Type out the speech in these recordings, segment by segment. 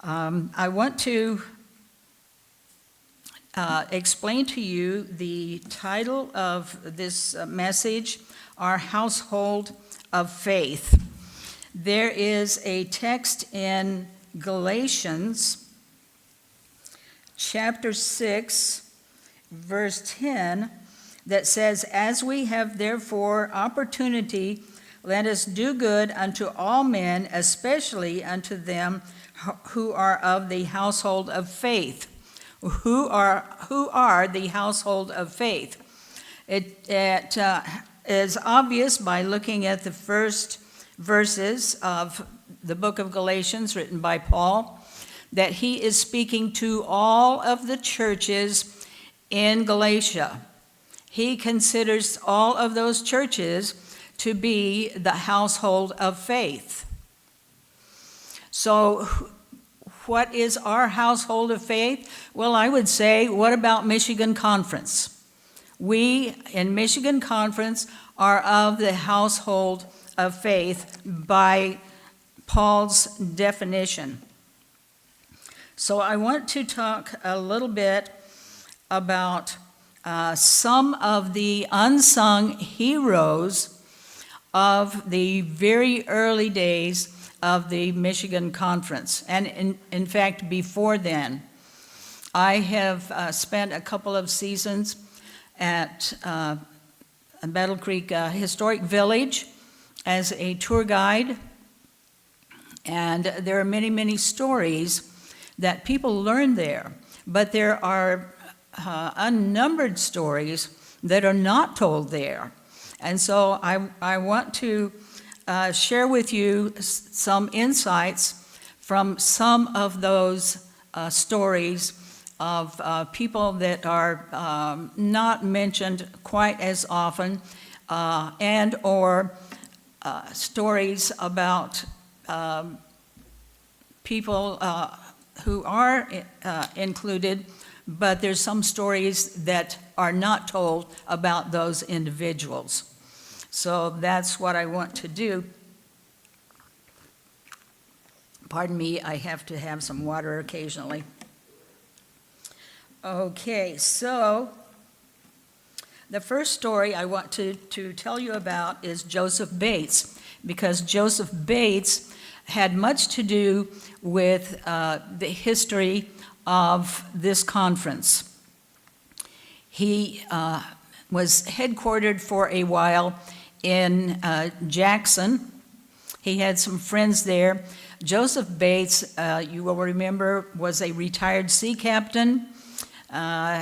I want to explain to you the title of this message, Our Household of Faith. There is a text in Galatians chapter 6, verse 10, that says, "As we have therefore opportunity, let us do good unto all men, especially unto them who are of the household of faith." Who are the household of faith? It is obvious by looking at the first verses of the book of Galatians written by Paul that he is speaking to all of the churches in Galatia. He considers all of those churches to be the household of faith. So what is our household of faith? Well, I would say, what about Michigan Conference? We in Michigan Conference are of the household of faith by Paul's definition. So I want to talk a little bit about some of the unsung heroes of the very early days of the Michigan Conference, and in fact before then. I have spent a couple of seasons at Battle Creek Historic Village as a tour guide, and there are many, many stories that people learn there, but there are unnumbered stories that are not told there. And so I want to share with you some insights from some of those stories of people that are not mentioned quite as often, and or stories about people who are included, but there's some stories that are not told about those individuals. So that's what I want to do. Pardon me, I have to have some water occasionally. Okay, so the first story I want to tell you about is Joseph Bates, because Joseph Bates had much to do with the history of this conference. He was headquartered for a while in Jackson. He had some friends there. Joseph Bates, you will remember, was a retired sea captain.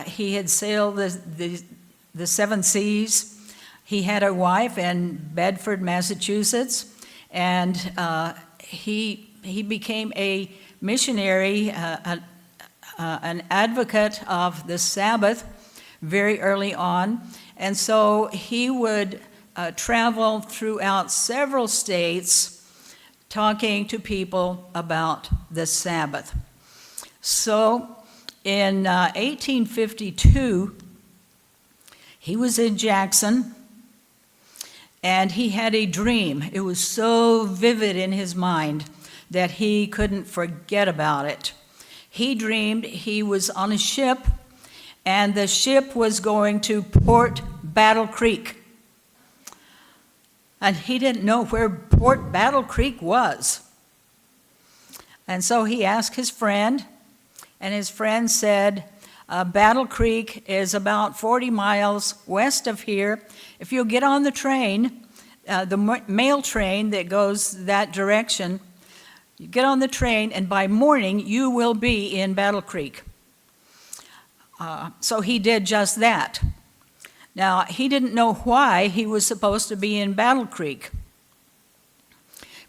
He had sailed the seven seas. He had a wife in Bedford, Massachusetts, and he became a missionary, an advocate of the Sabbath very early on. And so he would travel throughout several states talking to people about the Sabbath. So in 1852, he was in Jackson, and he had a dream. It was so vivid in his mind that he couldn't forget about it. He dreamed he was on a ship, and the ship was going to Port Battle Creek. And he didn't know where Port Battle Creek was. And so he asked his friend, and his friend said, Battle Creek is about 40 miles west of here. If you'll get on the train, the mail train that goes that direction, you get on the train, and by morning you will be in Battle Creek. So he did just that. Now, he didn't know why he was supposed to be in Battle Creek,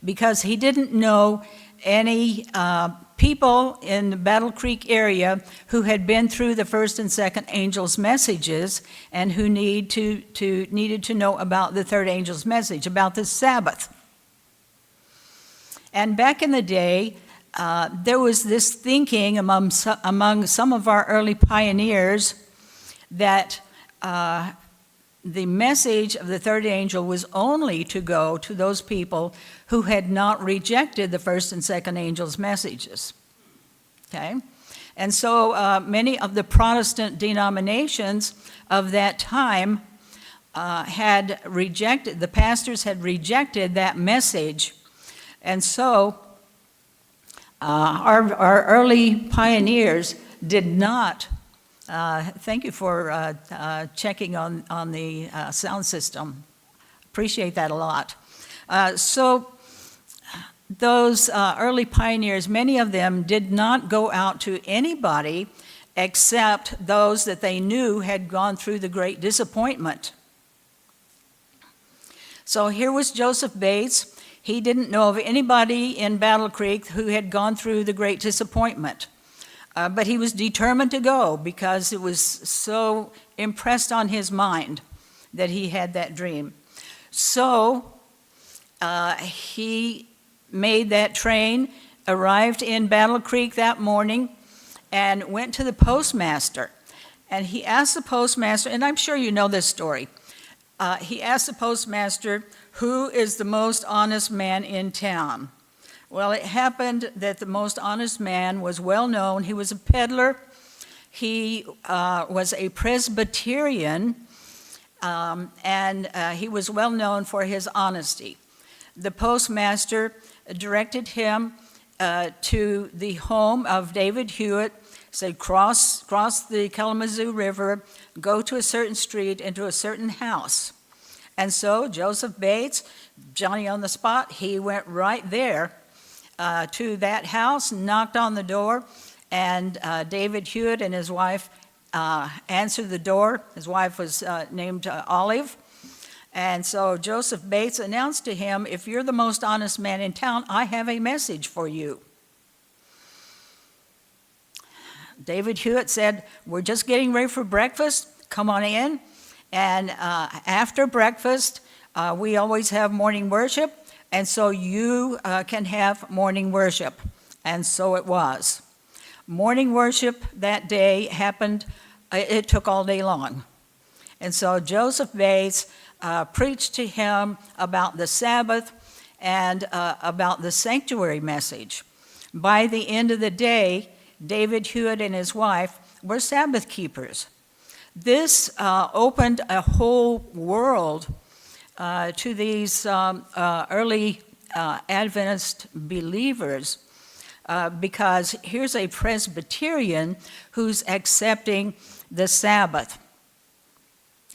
because he didn't know any people in the Battle Creek area who had been through the first and second angel's messages and who needed to know about the third angel's message, about the Sabbath. And back in the day, there was this thinking among some of our early pioneers that the message of the third angel was only to go to those people who had not rejected the first and second angel's messages. okay? And so many of the Protestant denominations of that time had rejected, the pastors had rejected that message. And so our early pioneers did not, thank you for checking on the sound system. Appreciate that a lot. So those early pioneers, many of them did not go out to anybody except those that they knew had gone through the great disappointment. So here was Joseph Bates. He didn't know of anybody in Battle Creek who had gone through the great disappointment. But he was determined to go because it was so impressed on his mind that he had that dream. So he made that train, arrived in Battle Creek that morning, and went to the postmaster. And he asked the postmaster, and I'm sure you know this story, he asked the postmaster, who is the most honest man in town? Well, it happened that the most honest man was well known. He was a peddler. He was a Presbyterian, and he was well known for his honesty. The postmaster directed him to the home of David Hewitt, said cross the Kalamazoo River, go to a certain street into a certain house. And so Joseph Bates, Johnny on the spot, he went right there to that house, knocked on the door, and David Hewitt and his wife answered the door. His wife was named Olive. And so Joseph Bates announced to him, if you're the most honest man in town, I have a message for you. David Hewitt said, we're just getting ready for breakfast. Come on in. And after breakfast, we always have morning worship. And so you can have morning worship. And so it was. Morning worship that day happened, it took all day long. And so Joseph Bates preached to him about the Sabbath and about the sanctuary message. By the end of the day, David Hewitt and his wife were Sabbath keepers. This opened a whole world to these early Adventist believers because here's a Presbyterian who's accepting the Sabbath.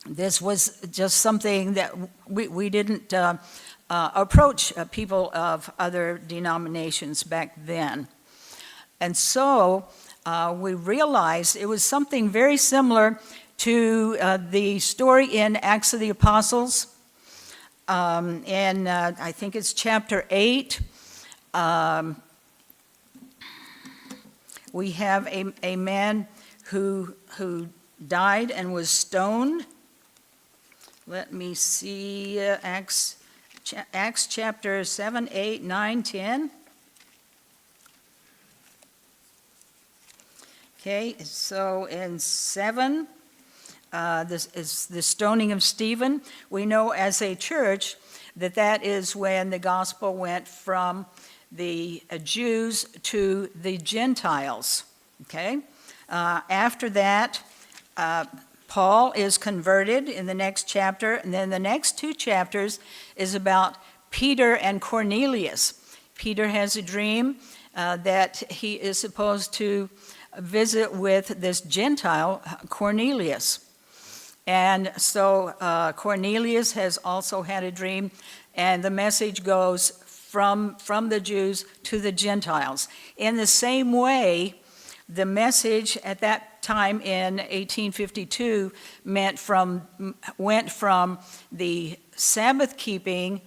This was just something that we didn't approach people of other denominations back then. And so we realized it was something very similar to the story in Acts of the Apostles. I think it's chapter 8. We have a man who died and was stoned. Let me see, Acts chapter 7, 8, 9, 10. Okay, so in 7, this is the stoning of Stephen. We know as a church that is when the gospel went from the Jews to the Gentiles, okay? After that, Paul is converted in the next chapter, and then the next 2 chapters is about Peter and Cornelius. Peter has a dream that he is supposed to visit with this Gentile, Cornelius. And so Cornelius has also had a dream, and the message goes from the Jews to the Gentiles. In the same way, the message at that time in 1852 went from the Sabbath-keeping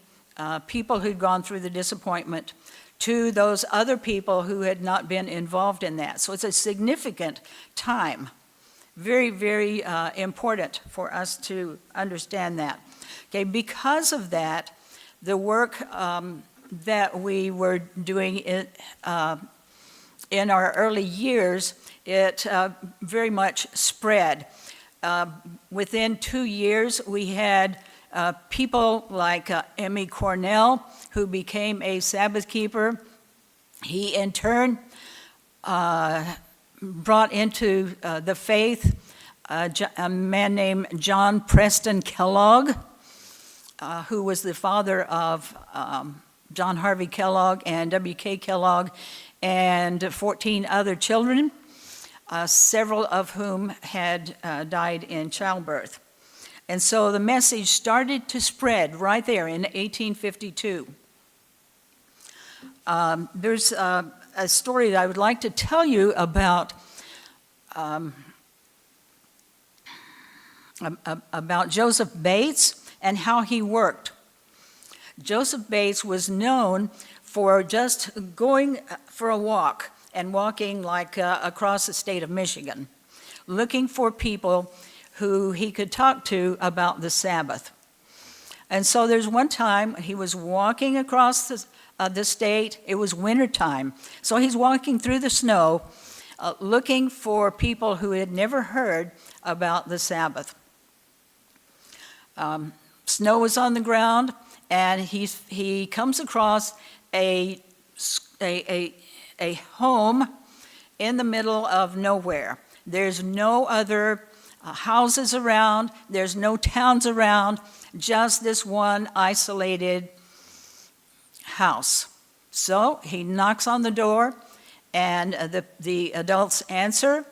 people who'd gone through the disappointment to those other people who had not been involved in that. So it's a significant time. Very, very important for us to understand that. Okay, because of that, the work that we were doing in our early years, it very much spread. Within 2 years, we had people like Emmy Cornell, who became a Sabbath keeper. He, in turn, brought into the faith a man named John Preston Kellogg, who was the father of John Harvey Kellogg and W.K. Kellogg and 14 other children, several of whom had died in childbirth. And so the message started to spread right there in 1852. There's a story that I would like to tell you about Joseph Bates and how he worked. Joseph Bates was known for just going for a walk and walking like across the state of Michigan, looking for people who he could talk to about the Sabbath. And so there's one time he was walking across the state. It was wintertime. So he's walking through the snow, looking for people who had never heard about the Sabbath. Snow was on the ground, and he comes across a home in the middle of nowhere. There's no other houses around. There's no towns around. Just this one isolated house. So he knocks on the door, and the adults answer,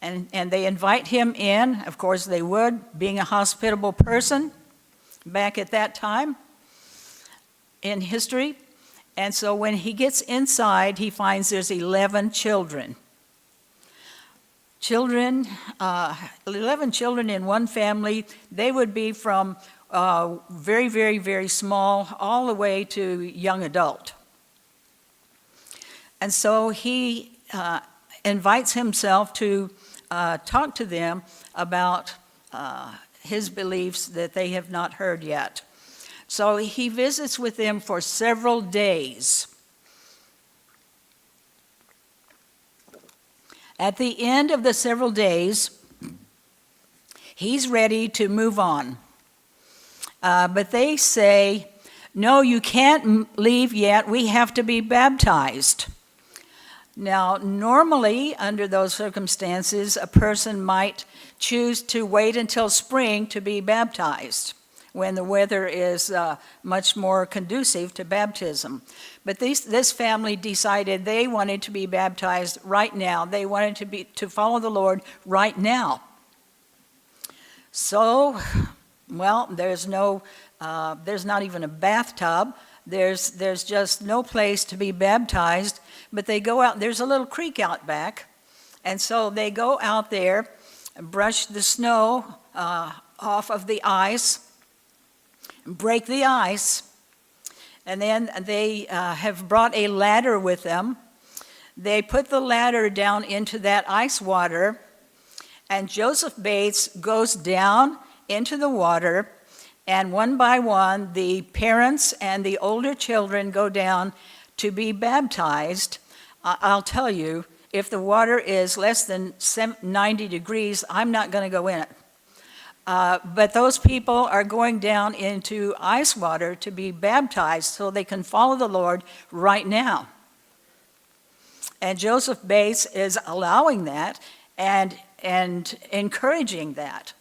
and they invite him in. Of course they would, being a hospitable person back at that time in history. And so when he gets inside, he finds there's 11 children. 11 children in one family. They would be from very, very, very small all the way to young adult. And so he invites himself to talk to them about his beliefs that they have not heard yet. So he visits with them for several days. At the end of the several days, he's ready to move on. But they say, "No, you can't leave yet. We have to be baptized." Now, normally, under those circumstances, a person might choose to wait until spring to be baptized, when the weather is much more conducive to baptism. But this family decided they wanted to be baptized right now. They wanted to follow the Lord right now. So, well, there's not even a bathtub. There's just no place to be baptized. But they go out. There's a little creek out back, and so they go out there and brush the snow off of the ice, break the ice, and then they have brought a ladder with them. They put the ladder down into that ice water, and Joseph Bates goes down into the water, and one by one, the parents and the older children go down to be baptized. I'll tell you, if the water is less than 90 degrees, I'm not going to go in it. But those people are going down into ice water to be baptized so they can follow the Lord right now. And Joseph Bates is allowing that and encouraging that.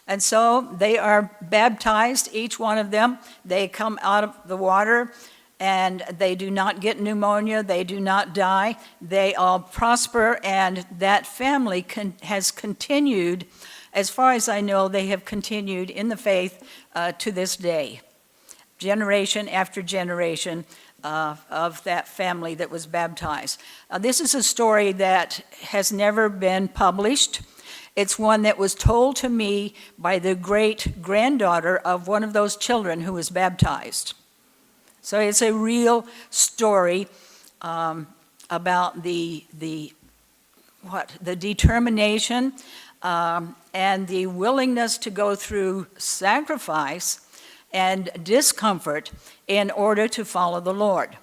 And so they are baptized, each one of them. They come out of the water, and they do not get pneumonia. They do not die. They all prosper, and that family has continued. As far as I know, they have continued in the faith to this day, generation after generation of that family that was baptized. This is a story that has never been published. It's one that was told to me by the great-granddaughter of one of those children who was baptized. So it's a real story about the determination and the willingness to go through sacrifice and discomfort in order to follow the Lord.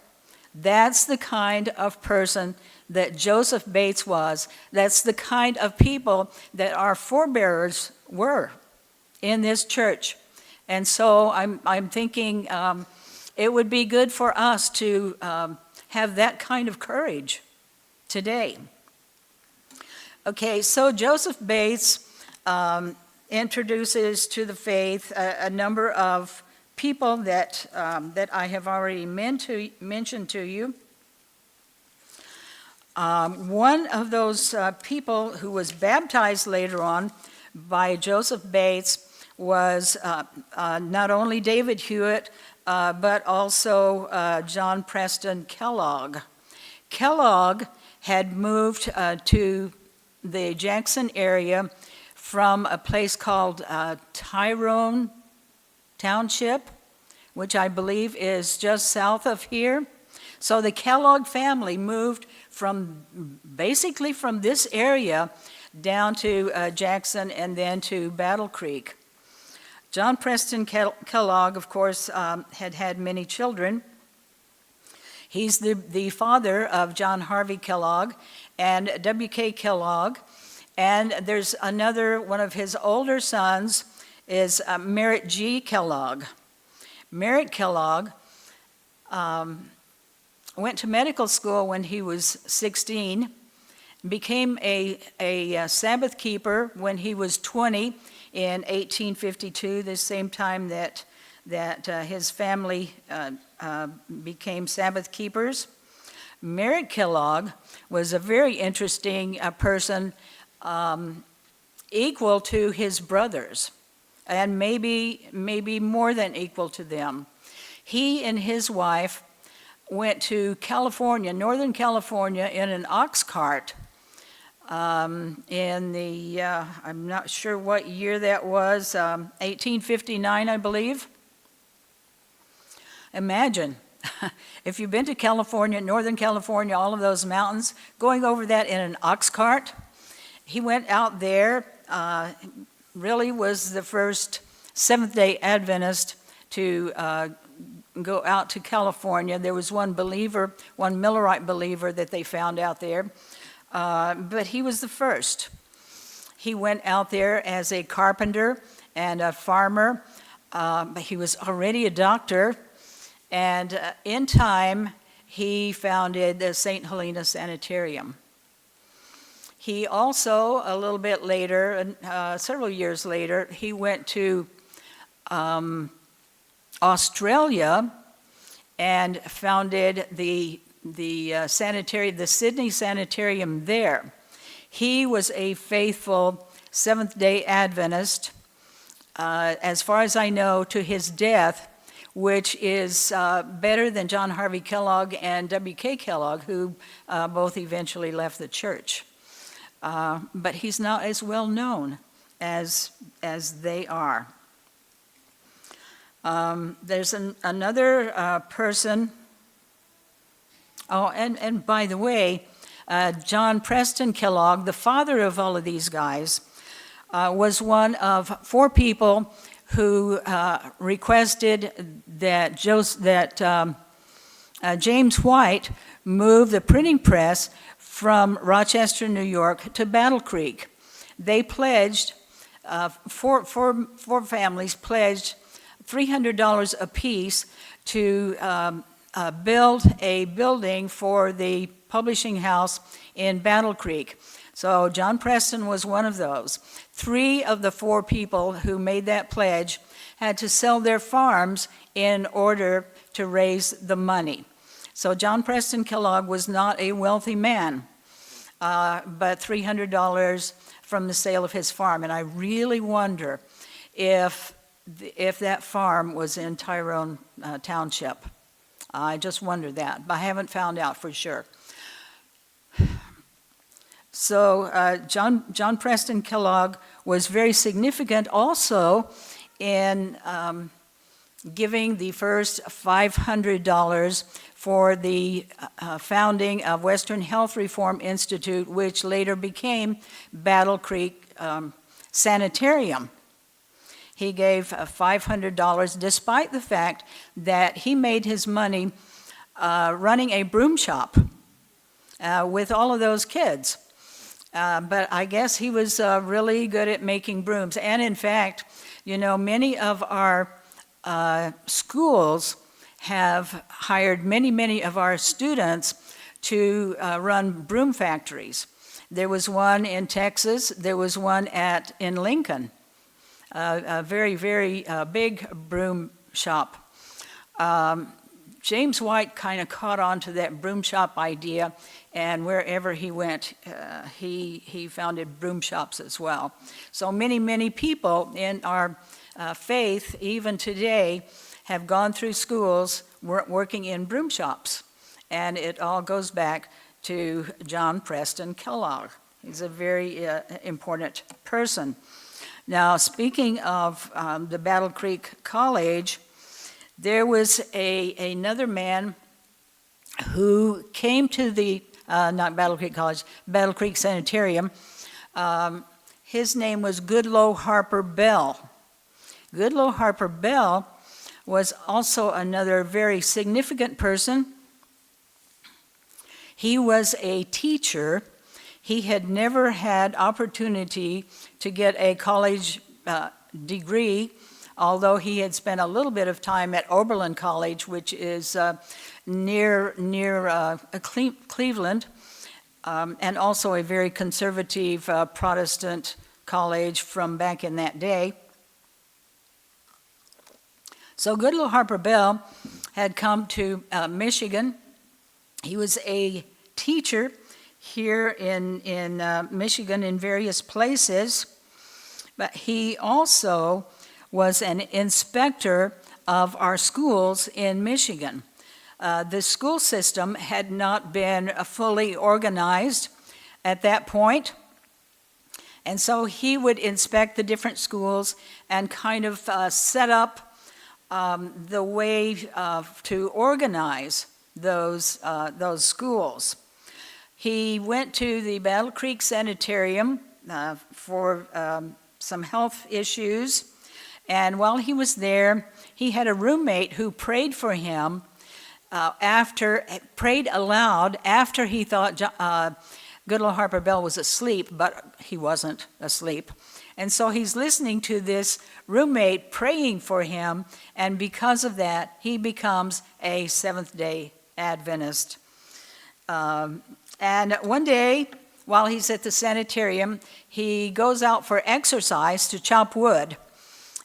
That's the kind of person that Joseph Bates was. That's the kind of people that our forebears were in this church. And so I'm thinking it would be good for us to have that kind of courage today. Okay, so Joseph Bates introduces to the faith a number of people that I have already mentioned to you. One of those people who was baptized later on by Joseph Bates was not only David Hewitt, but also John Preston Kellogg. Kellogg had moved to the Jackson area from a place called Tyrone Township, which I believe is just south of here. So the Kellogg family moved basically from this area down to Jackson and then to Battle Creek. John Preston Kellogg, of course, had many children. He's the father of John Harvey Kellogg and W.K. Kellogg. And there's another one of his older sons is Merritt G. Kellogg. Merritt Kellogg went to medical school when he was 16, became a Sabbath keeper when he was 20 in 1852, the same time that his family became Sabbath keepers. Merritt Kellogg was a very interesting person, equal to his brothers, and maybe more than equal to them. He and his wife went to California, Northern California, in an ox cart in the, I'm not sure what year that was, 1859, I believe. Imagine, if you've been to California, Northern California, all of those mountains, going over that in an ox cart. He went out there, really was the first Seventh-day Adventist to go out to California. There was one Millerite believer that they found out there, but he was the first. He went out there as a carpenter and a farmer, but he was already a doctor, and in time he founded the St. Helena Sanitarium. He also, a little bit later, several years later, he went to Australia and founded the Sydney Sanitarium there. He was a faithful Seventh-day Adventist, as far as I know, to his death, which is better than John Harvey Kellogg and W.K. Kellogg, who both eventually left the church. But he's not as well known as they are. There's another person. Oh, and by the way, John Preston Kellogg, the father of all of these guys, was one of 4 people who requested that James White move the printing press from Rochester, New York, to Battle Creek. They pledged, four families pledged $300 apiece to build a building for the publishing house in Battle Creek. So John Preston was one of those. 3 of the 4 people who made that pledge had to sell their farms in order to raise the money. So John Preston Kellogg was not a wealthy man, but $300 from the sale of his farm. And I really wonder if that farm was in Tyrone Township. I just wonder that, but I haven't found out for sure. So John Preston Kellogg was very significant also in giving the first $500 for the founding of Western Health Reform Institute, which later became Battle Creek Sanitarium. He gave $500 despite the fact that he made his money running a broom shop with all of those kids. But I guess he was really good at making brooms. And in fact, you know, many of our schools have hired many of our students to run broom factories. There was one in Texas, there was one in Lincoln, a very big broom shop. James White kind of caught on to that broom shop idea, and wherever he went, he founded broom shops as well. So many people in our faith, even today, have gone through schools working in broom shops. And it all goes back to John Preston Kellogg. He's a very important person. Now, speaking of the Battle Creek College, there was another man who came to the, not Battle Creek College, Battle Creek Sanitarium. His name was Goodloe Harper Bell. Goodloe Harper Bell was also another very significant person. He was a teacher. He had never had opportunity to get a college degree, although he had spent a little bit of time at Oberlin College, which is near Cleveland, and also a very conservative Protestant college from back in that day. So Goodloe Harper Bell had come to Michigan. He was a teacher here in Michigan in various places, but he also was an inspector of our schools in Michigan. The school system had not been fully organized at that point, and so he would inspect the different schools and kind of set up the way to organize those schools. He went to the Battle Creek Sanitarium for some health issues, and while he was there, he had a roommate who prayed for him prayed aloud after he thought Goodloe Harper Bell was asleep, but he wasn't asleep. And so he's listening to this roommate praying for him, and because of that, he becomes a Seventh-day Adventist. And one day, while he's at the sanitarium, he goes out for exercise to chop wood.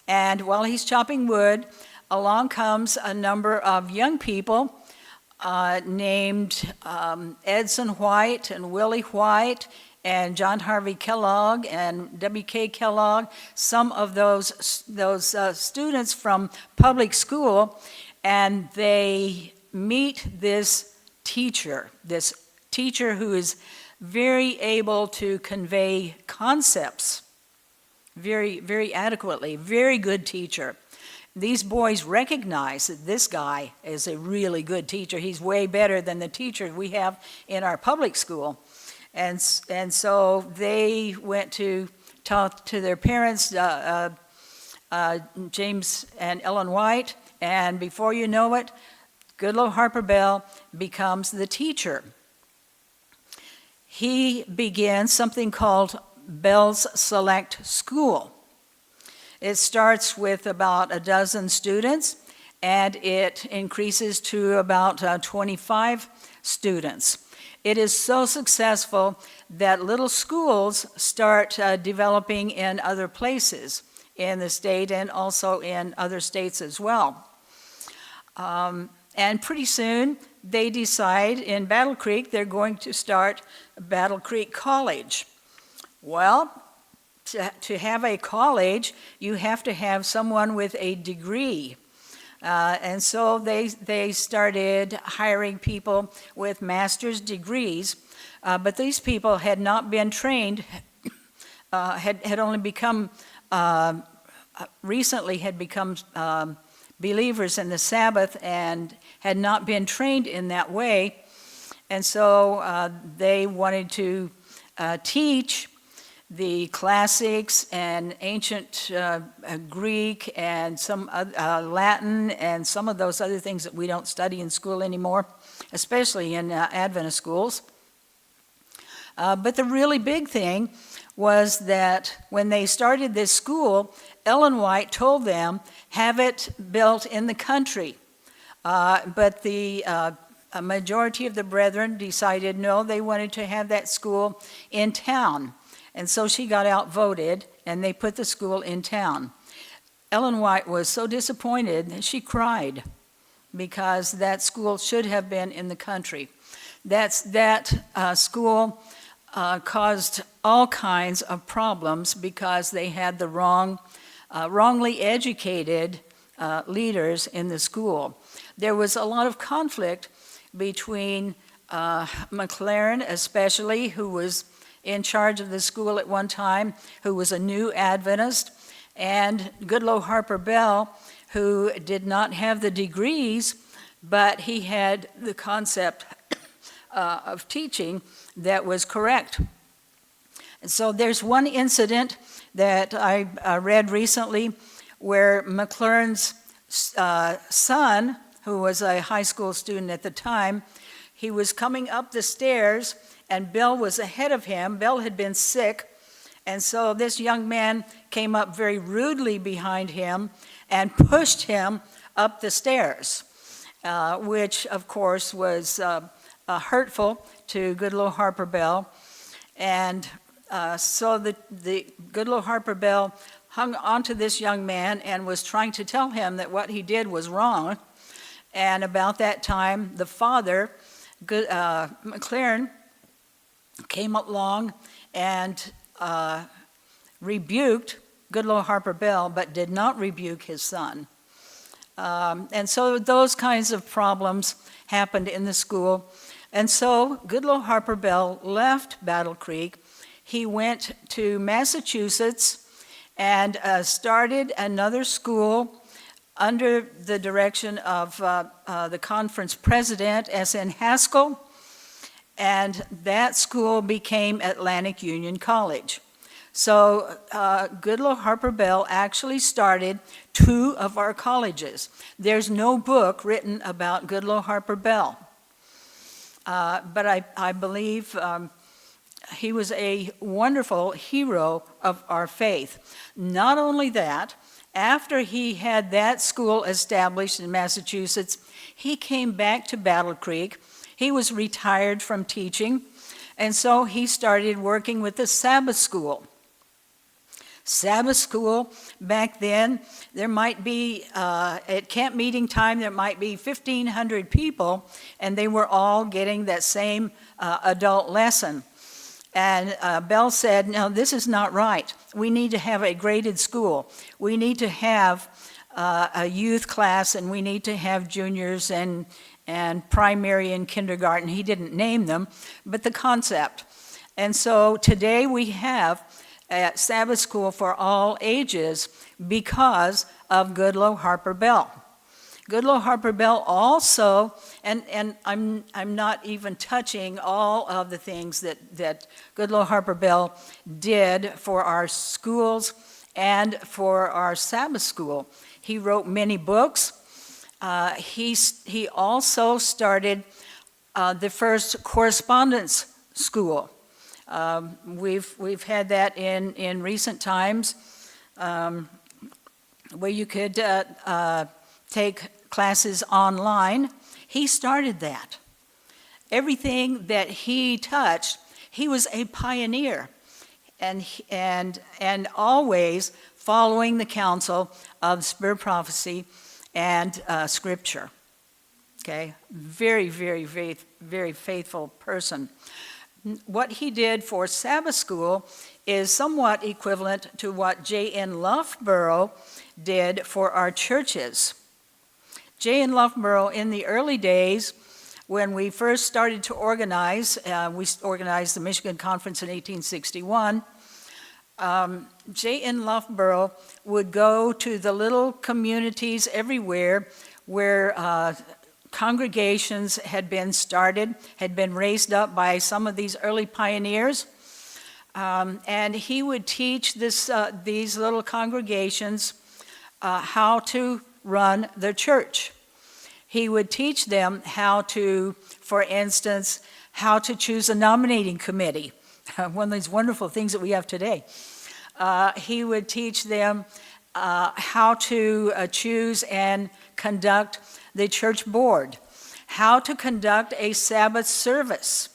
And while he's chopping wood, along comes a number of young people named Edson White and Willie White and John Harvey Kellogg and W.K. Kellogg, some of those students from public school, and they meet this teacher who is very able to convey concepts very adequately, very good teacher. These boys recognize that this guy is a really good teacher. He's way better than the teacher we have in our public school. And so they went to talk to their parents, James and Ellen White, and before you know it, Goodloe Harper Bell becomes the teacher. He began something called Bell's Select School. It starts with about a dozen students, and it increases to about 25 students. It is so successful that little schools start developing in other places in the state and also in other states as well. And pretty soon, they decide in Battle Creek they're going to start Battle Creek College. Well, to have a college, you have to have someone with a degree. And so they started hiring people with master's degrees, but these people had not been trained, had only become, recently had become believers in the Sabbath and had not been trained in that way. And so they wanted to teach the classics and ancient Greek and some Latin and some of those other things that we don't study in school anymore, especially in Adventist schools. But the really big thing was that when they started this school, Ellen White told them, have it built in the country. But a majority of the brethren decided no, they wanted to have that school in town. And so she got outvoted, and they put the school in town. Ellen White was so disappointed that she cried because that school should have been in the country. That school caused all kinds of problems because they had the wrongly educated leaders in the school. There was a lot of conflict between McLaren, especially, who was in charge of the school at one time, who was a new Adventist, and Goodloe Harper Bell, who did not have the degrees, but he had the concept of teaching that was correct. And so there's one incident that I read recently where McLaren's son, who was a high school student at the time, he was coming up the stairs and Bill was ahead of him. Bill had been sick, and so this young man came up very rudely behind him and pushed him up the stairs, which of course was hurtful to Goodloe Harper Bell. And so the Goodloe Harper Bell hung onto this young man and was trying to tell him that what he did was wrong. And about that time, the father, McLaren, came along and rebuked Goodloe Harper Bell, but did not rebuke his son. And so those kinds of problems happened in the school. And so Goodloe Harper Bell left Battle Creek. He went to Massachusetts and started another school under the direction of the conference president, S.N. Haskell, and that school became Atlantic Union College. So Goodloe Harper Bell actually started two of our colleges. There's no book written about Goodloe Harper Bell, but I believe he was a wonderful hero of our faith. Not only that, after he had that school established in Massachusetts, he came back to Battle Creek. He was retired from teaching, and so he started working with the Sabbath School. Sabbath School, back then, there might be, at camp meeting time, there might be 1,500 people, and they were all getting that same adult lesson. And Bell said, no, this is not right. We need to have a graded school. We need to have a youth class, and we need to have juniors and primary and kindergarten. He didn't name them, but the concept. And so today we have a Sabbath school for all ages because of Goodloe Harper Bell. Goodloe Harper Bell also, and I'm not even touching all of the things that Goodloe Harper Bell did for our schools and for our Sabbath school. He wrote many books. He also started the first correspondence school. We've had that in recent times where you could take classes online. He started that. Everything that he touched, he was a pioneer, and always following the counsel of Spirit Prophecy and Scripture. Okay, very, very, very, very faithful person. What he did for Sabbath school is somewhat equivalent to what J.N. Loughborough did for our churches. J.N. Loughborough, in the early days, when we first started to organize, we organized the Michigan Conference in 1861, J.N. Loughborough would go to the little communities everywhere where congregations had been started, had been raised up by some of these early pioneers, and he would teach these little congregations how to run the church. He would teach them how to, for instance, how to choose a nominating committee, one of these wonderful things that we have today. He would teach them how to choose and conduct the church board, how to conduct a Sabbath service.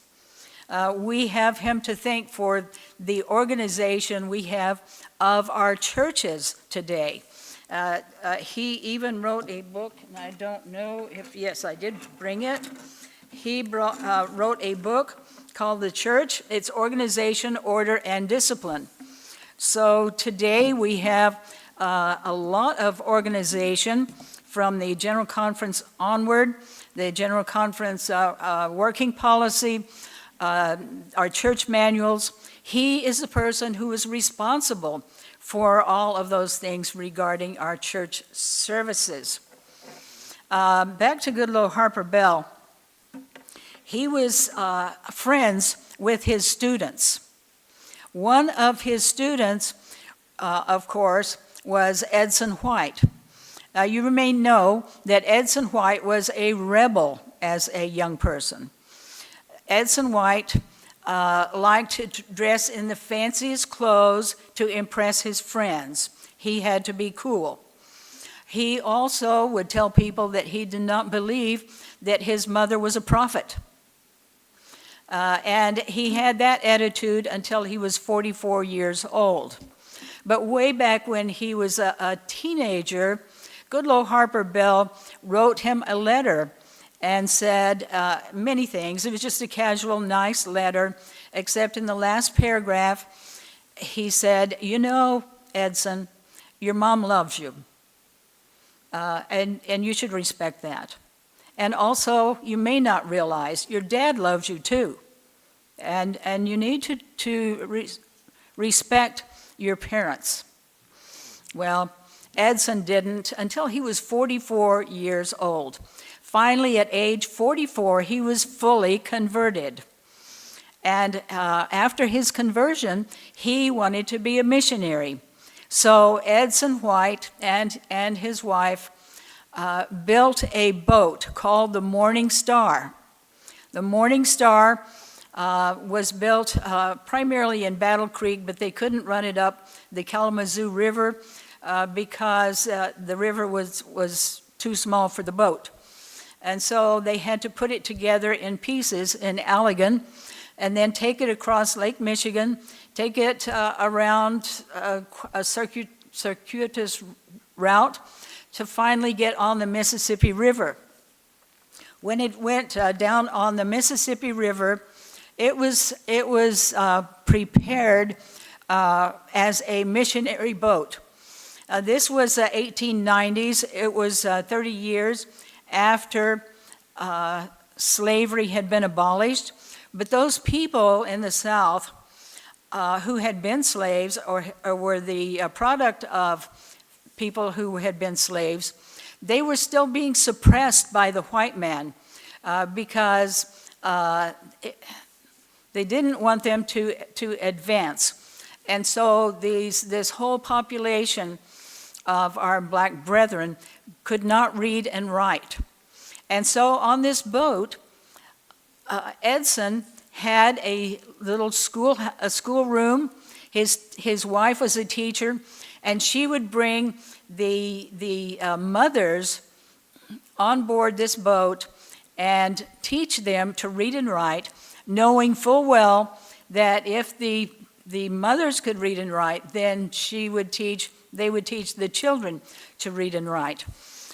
We have him to thank for the organization we have of our churches today. He even wrote a book, and I don't know if, yes, I did bring it. He wrote a book called The Church, Its Organization, Order, and Discipline. So today we have a lot of organization from the General Conference onward, the General Conference working policy, our church manuals. He is the person who is responsible for all of those things regarding our church services. Back to good old Harper Bell. He was friends with his students. One of his students, of course, was Edson White. You may know that Edson White was a rebel as a young person. Edson White liked to dress in the fanciest clothes to impress his friends. He had to be cool. He also would tell people that he did not believe that his mother was a prophet. And he had that attitude until he was 44 years old. But way back when he was a teenager, good old Harper Bell wrote him a letter and said many things. It was just a casual, nice letter, except in the last paragraph, he said, "You know, Edson, your mom loves you, and you should respect that. And also, you may not realize, your dad loves you too, and you need to respect your parents." Well, Edson didn't until he was 44 years old. Finally, at age 44, he was fully converted. And after his conversion, he wanted to be a missionary. So Edson White and his wife built a boat called the Morning Star. The Morning Star was built primarily in Battle Creek, but they couldn't run it up the Kalamazoo River because the river was too small for the boat. And so they had to put it together in pieces in Allegan and then take it across Lake Michigan, take it around a circuitous route to finally get on the Mississippi River. When it went down on the Mississippi River, it was prepared as a missionary boat. This was 1890s. It was 30 years after slavery had been abolished. But those people in the South who had been slaves or were the product of people who had been slaves, they were still being suppressed by the white man because they didn't want them to advance. And so this whole population of our black brethren could not read and write. And so on this boat, Edson had a little school room. His wife was a teacher, and she would bring the mothers on board this boat and teach them to read and write, knowing full well that if the mothers could read and write, then they would teach the children to read and write.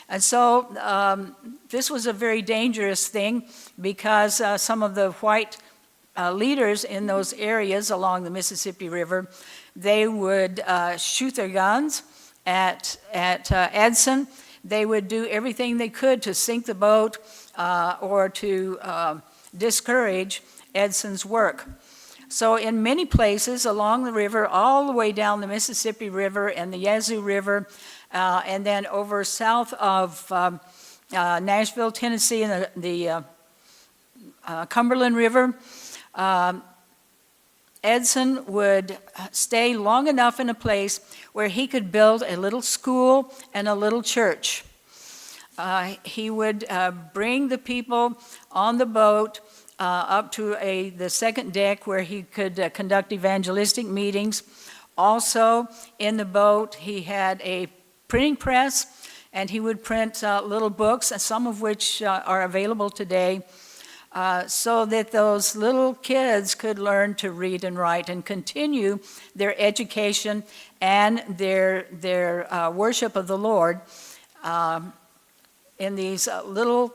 And so this was a very dangerous thing because some of the white leaders in those areas along the Mississippi River, they would shoot their guns at Edson. They would do everything they could to sink the boat or to discourage Edson's work. So in many places along the river, all the way down the Mississippi River and the Yazoo River, and then over south of Nashville, Tennessee, and the Cumberland River, Edson would stay long enough in a place where he could build a little school and a little church. He would bring the people on the boat up to the second deck where he could conduct evangelistic meetings. Also in the boat, he had a printing press, and he would print little books, some of which are available today, so that those little kids could learn to read and write and continue their education and their worship of the Lord in these little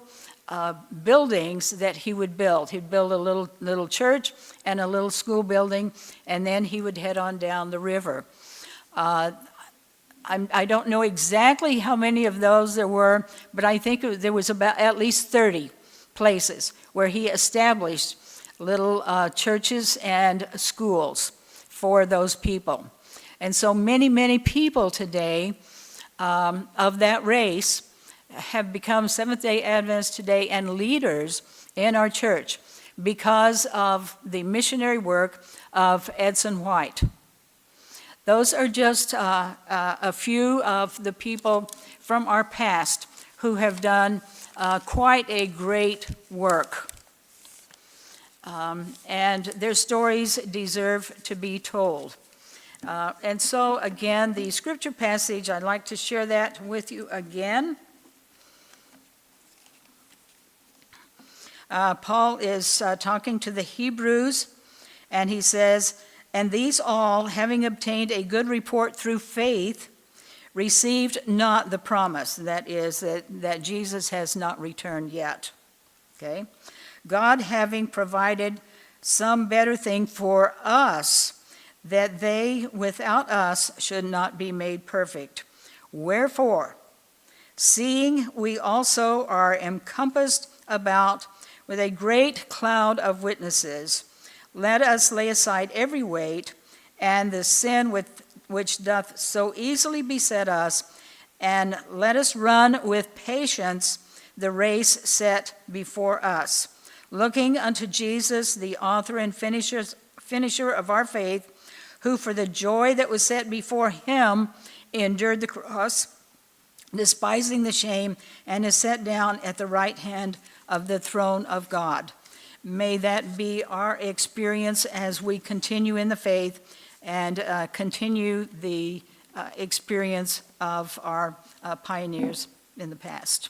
buildings that he would build. He'd build a little church and a little school building, and then he would head on down the river. I don't know exactly how many of those there were, but I think there was about at least 30 places where he established little churches and schools for those people. And so many people today of that race have become Seventh-day Adventists today and leaders in our church because of the missionary work of Edson White. Those are just a few of the people from our past who have done quite a great work. And their stories deserve to be told. And so, again, the scripture passage, I'd like to share that with you again. Paul is talking to the Hebrews, and he says, "And these all, having obtained a good report through faith, received not the promise." That is, that Jesus has not returned yet. Okay? God having provided some better thing for us, that they without us should not be made perfect. Wherefore, seeing we also are encompassed about with a great cloud of witnesses, let us lay aside every weight and the sin which doth so easily beset us, and let us run with patience the race set before us, looking unto Jesus, the author and finisher of our faith, who for the joy that was set before him endured the cross, despising the shame, and is set down at the right hand of the throne of God. May that be our experience as we continue in the faith and continue the experience of our pioneers in the past.